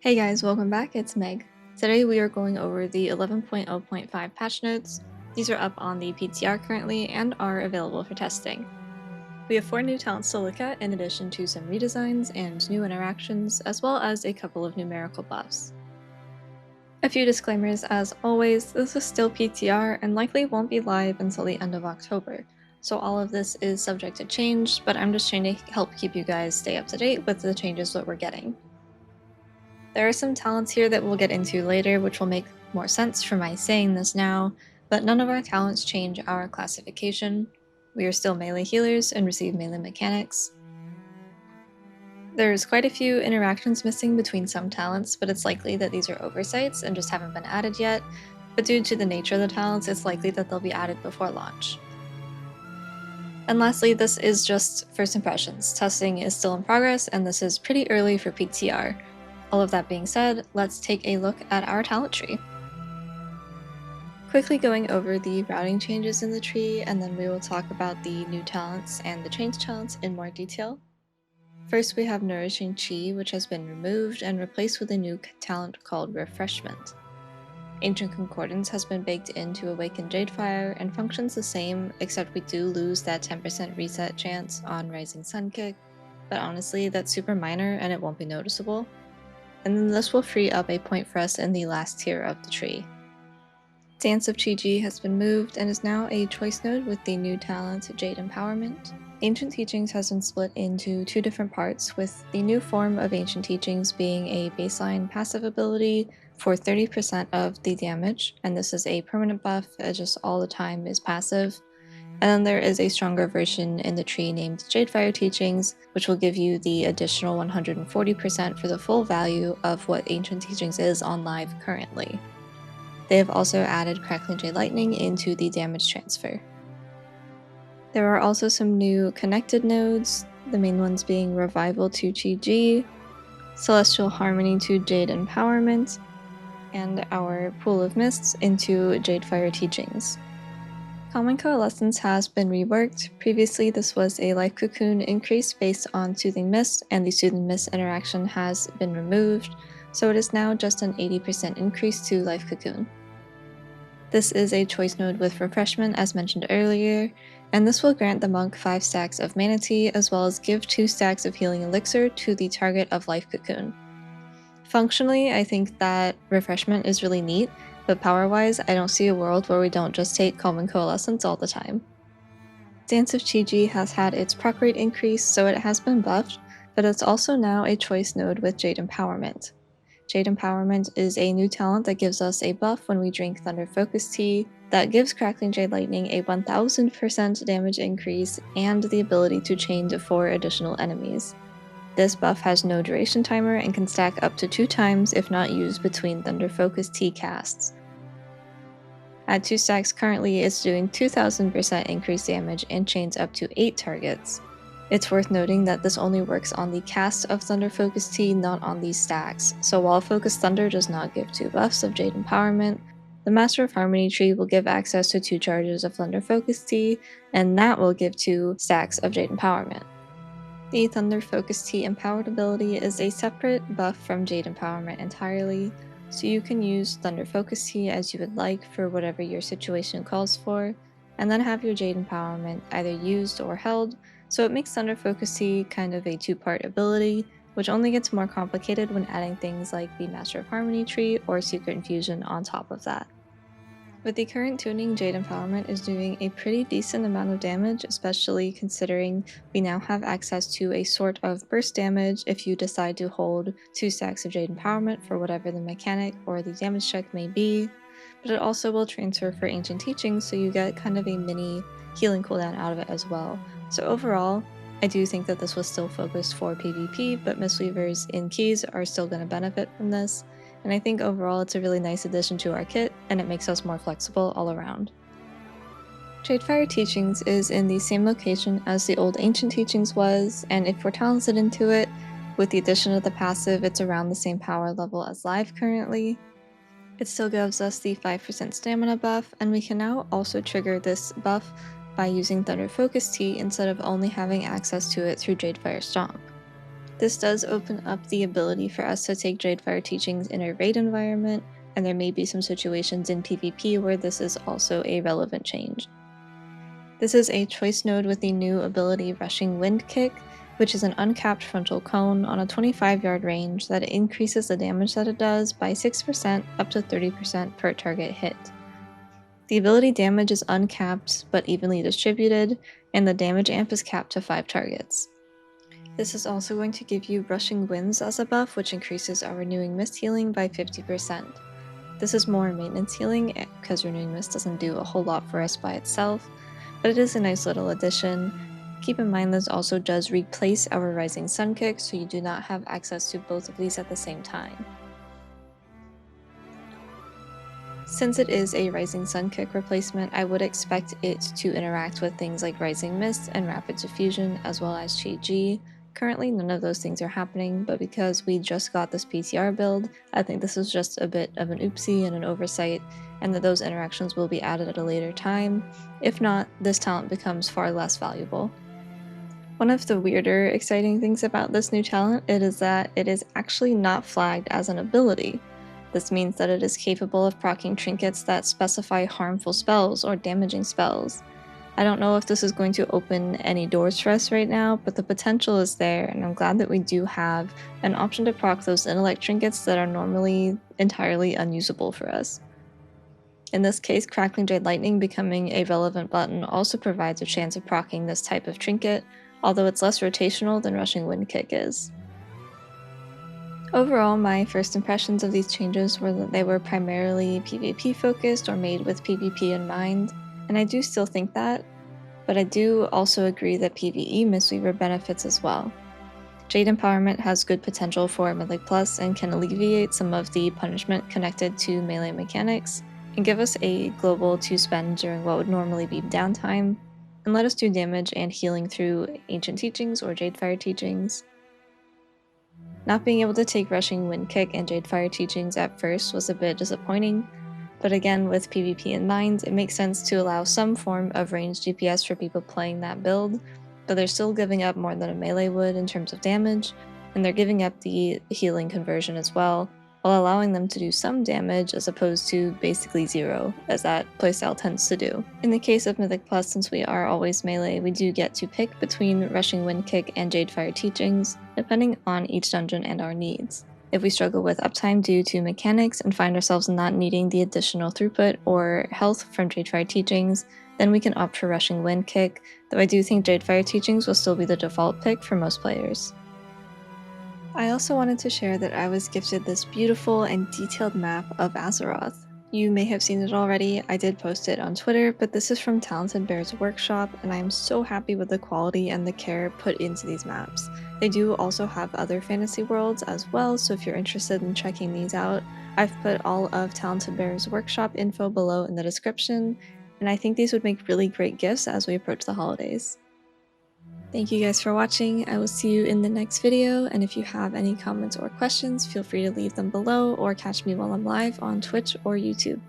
Hey guys, welcome back, it's Meg. Today we are going over the 11.0.5 patch notes. These are up on the PTR currently and are available for testing. We have 4 new talents to look at in addition to some redesigns and new interactions, as well as a couple of numerical buffs. A few disclaimers as always, this is still PTR and likely won't be live until the end of October, so all of this is subject to change, but I'm just trying to help keep you guys stay up to date with the changes that we're getting. There are some talents here that we'll get into later, which will make more sense for my saying this now, but none of our talents change our classification. We are still melee healers and receive melee mechanics. There's quite a few interactions missing between some talents, but it's likely that these are oversights and just haven't been added yet, but due to the nature of the talents, it's likely that they'll be added before launch. And lastly, this is just first impressions. Testing is still in progress, and this is pretty early for PTR. All of that being said, let's take a look at our talent tree. Quickly going over the routing changes in the tree, and then we will talk about the new talents and the changed talents in more detail. First, we have Nourishing Chi, which has been removed and replaced with a new talent called Refreshment. Ancient Concordance has been baked into Awakened Jadefire and functions the same, except we do lose that 10% reset chance on Rising Sun Kick, but honestly, that's super minor and it won't be noticeable. And then this will free up a point for us in the last tier of the tree. Dance of Chi-Ji has been moved and is now a choice node with the new talent Jade Empowerment. Ancient Teachings has been split into 2 different parts, with the new form of Ancient Teachings being a baseline passive ability for 30% of the damage, and this is a permanent buff, it just all the time is passive. And then there is a stronger version in the tree named Jadefire Teachings, which will give you the additional 140% for the full value of what Ancient Teachings is on live currently. They have also added Crackling Jade Lightning into the damage transfer. There are also some new connected nodes, the main ones being Revival to Chi-Ji, Celestial Harmony to Jade Empowerment, and our Pool of Mists into Jadefire Teachings. Common Coalescence has been reworked. Previously, this was a Life Cocoon increase based on Soothing Mist, and the Soothing Mist interaction has been removed, so it is now just an 80% increase to Life Cocoon. This is a choice node with Refreshment as mentioned earlier, and this will grant the monk 5 stacks of Mana Tea as well as give 2 stacks of Healing Elixir to the target of Life Cocoon. Functionally, I think that Refreshment is really neat, but power-wise, I don't see a world where we don't just take Common Coalescence all the time. Dance of Chi-Ji has had its proc rate increase, so it has been buffed, but it's also now a choice node with Jade Empowerment. Jade Empowerment is a new talent that gives us a buff when we drink Thunder Focus Tea, that gives Crackling Jade Lightning a 1000% damage increase and the ability to chain to 4 additional enemies. This buff has no duration timer and can stack up to 2 times if not used between Thunder Focus Tea casts. At 2 stacks currently, it's doing 2000% increased damage and chains up to 8 targets. It's worth noting that this only works on the cast of Thunder Focus Tea, not on these stacks, so while Focus Thunder does not give 2 buffs of Jade Empowerment, the Master of Harmony tree will give access to 2 charges of Thunder Focus Tea, and that will give 2 stacks of Jade Empowerment. The Thunder Focus Tea Empowered ability is a separate buff from Jade Empowerment entirely, so you can use Thunder Focus Tea as you would like for whatever your situation calls for, and then have your Jade Empowerment either used or held, so it makes Thunder Focus Tea kind of a 2-part ability, which only gets more complicated when adding things like the Master of Harmony tree or Secret Infusion on top of that. With the current tuning, Jade Empowerment is doing a pretty decent amount of damage, especially considering we now have access to a sort of burst damage if you decide to hold 2 stacks of Jade Empowerment for whatever the mechanic or the damage check may be, but it also will transfer for Ancient Teachings, so you get kind of a mini healing cooldown out of it as well. So overall, I do think that this was still focused for PvP, but Mistweavers in keys are still going to benefit from this, and I think overall it's a really nice addition to our kit, and it makes us more flexible all around. Jadefire Teachings is in the same location as the old Ancient Teachings was, and if we're talented into it, with the addition of the passive, it's around the same power level as live currently. It still gives us the 5% stamina buff, and we can now also trigger this buff by using Thunder Focus Tea instead of only having access to it through Jadefire Stomp. This does open up the ability for us to take Jadefire teachings in a raid environment, and there may be some situations in PvP where this is also a relevant change. This is a choice node with the new ability Rushing Wind Kick, which is an uncapped frontal cone on a 25-yard range that increases the damage that it does by 6% up to 30% per target hit. The ability damage is uncapped but evenly distributed, and the damage amp is capped to 5 targets. This is also going to give you Rushing Winds as a buff, which increases our Renewing Mist healing by 50%. This is more maintenance healing because Renewing Mist doesn't do a whole lot for us by itself, but it is a nice little addition. Keep in mind this also does replace our Rising Sun Kick, so you do not have access to both of these at the same time. Since it is a Rising Sun Kick replacement, I would expect it to interact with things like Rising Mist and Rapid Diffusion as well as Chi-G. Currently none of those things are happening, but because we just got this PTR build, I think this is just a bit of an oopsie and an oversight, and that those interactions will be added at a later time. If not, this talent becomes far less valuable. One of the weirder exciting things about this new talent is that it is actually not flagged as an ability. This means that it is capable of proccing trinkets that specify harmful spells or damaging spells. I don't know if this is going to open any doors for us right now, but the potential is there, and I'm glad that we do have an option to proc those intellect trinkets that are normally entirely unusable for us. In this case, Crackling Jade Lightning becoming a relevant button also provides a chance of proccing this type of trinket, although it's less rotational than Rushing Wind Kick is. Overall, my first impressions of these changes were that they were primarily PvP focused or made with PvP in mind, and I do still think that, but I do also agree that PvE Mistweaver benefits as well. Jade Empowerment has good potential for Mythic Plus and can alleviate some of the punishment connected to melee mechanics, and give us a global to spend during what would normally be downtime, and let us do damage and healing through Ancient Teachings or Jadefire Teachings. Not being able to take Rushing Wind Kick and Jadefire Teachings at first was a bit disappointing, but again, with PvP in mind, it makes sense to allow some form of ranged DPS for people playing that build, but they're still giving up more than a melee would in terms of damage, and they're giving up the healing conversion as well, while allowing them to do some damage as opposed to basically zero, as that playstyle tends to do. In the case of Mythic Plus, since we are always melee, we do get to pick between Rushing Wind Kick and Jadefire Teachings, depending on each dungeon and our needs. If we struggle with uptime due to mechanics and find ourselves not needing the additional throughput or health from Jadefire Teachings, then we can opt for Rushing Wind Kick, though I do think Jadefire Teachings will still be the default pick for most players. I also wanted to share that I was gifted this beautiful and detailed map of Azeroth. You may have seen it already, I did post it on Twitter, but this is from Talented Bear's workshop, and I am so happy with the quality and the care put into these maps. They do also have other fantasy worlds as well, so if you're interested in checking these out, I've put all of Talented Bear's workshop info below in the description, and I think these would make really great gifts as we approach the holidays. Thank you guys for watching. I will see you in the next video, and if you have any comments or questions, feel free to leave them below or catch me while I'm live on Twitch or YouTube.